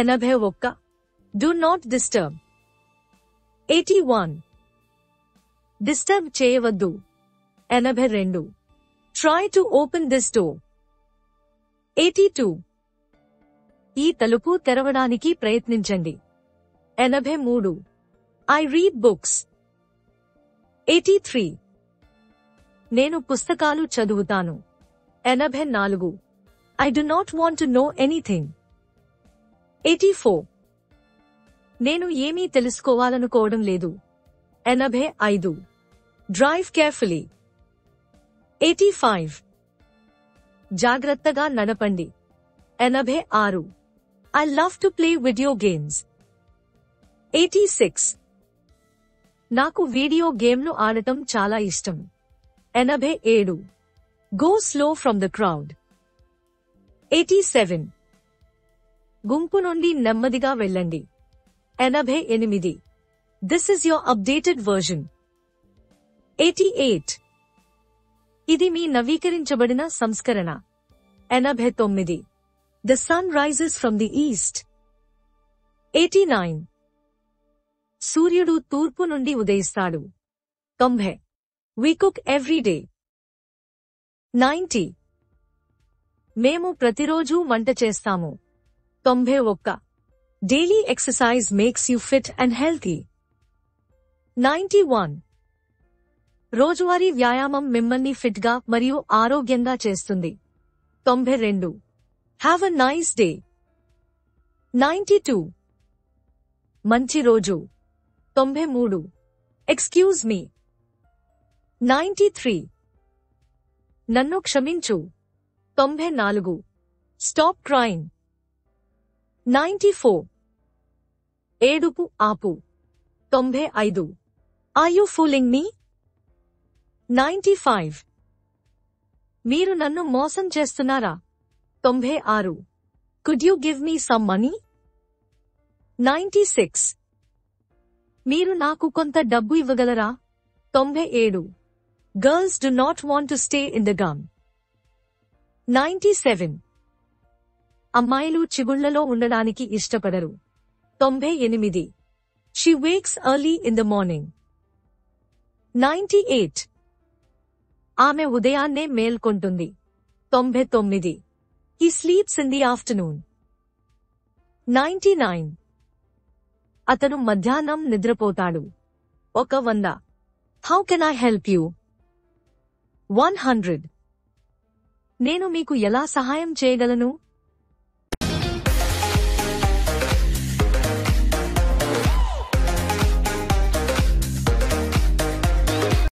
81. Do not disturb. 81. Disturb చేయవద్దు. 82. Try to open this door. 82. ఈ తలుపు తెరవడానికి ప్రయత్నించండి. 83. I read books. 83. నేను పుస్తకాలు చదువుతాను. 84. I do not want to know anything. 84. నేను ఏమీ తెలుసుకోవాలనుకోవడం లేదు. 85. Drive carefully. 85. జాగ్రత్తగా నడపండి. 86. I love to play video games. 86. నాకు వీడియో గేమ్లు ఆడటం చాలా ఇష్టం. 87. Go slow from the crowd. 87. గుంపు నుండి నెమ్మదిగా వెళ్ళండి. 88. This is your updated version. 88. ఇది మీ నవీకరించబడిన సంస్కరణ. 89. The sun rises from the east. 89. సూర్యుడు తూర్పు నుండి ఉదయిస్తాడు. 90. We cook every day. 90. మేము ప్రతిరోజూ వంట చేస్తాము. 91. Daily exercise makes you fit and healthy. 91. రోజువారీ వ్యాయామం మిమ్మల్ని ఫిట్గా మరియు ఆరోగ్యంగా చేస్తుంది. 92. Have a nice day. 92. మంచి రోజు. 93. Excuse me. 93. నన్ను క్షమించు. 94. Stop crying. 94. ఏడుపు ఆపు. 95. Are you fooling me? 95. మీరు నన్ను మోసం చేస్తున్నారా? 96. Could you give me some money? 96. మీరు నాకు కొంత డబ్బు ఇవ్వగలరా? 97. Girls do not want to stay in the gum. 97. అమ్మాయిలు చిగుళ్లలో ఉండడానికి ఇష్టపడరు. 98. She wakes early in the morning. 98. ఆమె ఉదయాన్నే మేల్కొంటుంది. 99. He sleeps in the afternoon. 99. అతను మధ్యాహ్నం నిద్రపోతాడు. 100. How can I help you? 100. నేను మీకు ఎలా సహాయం చేయగలను?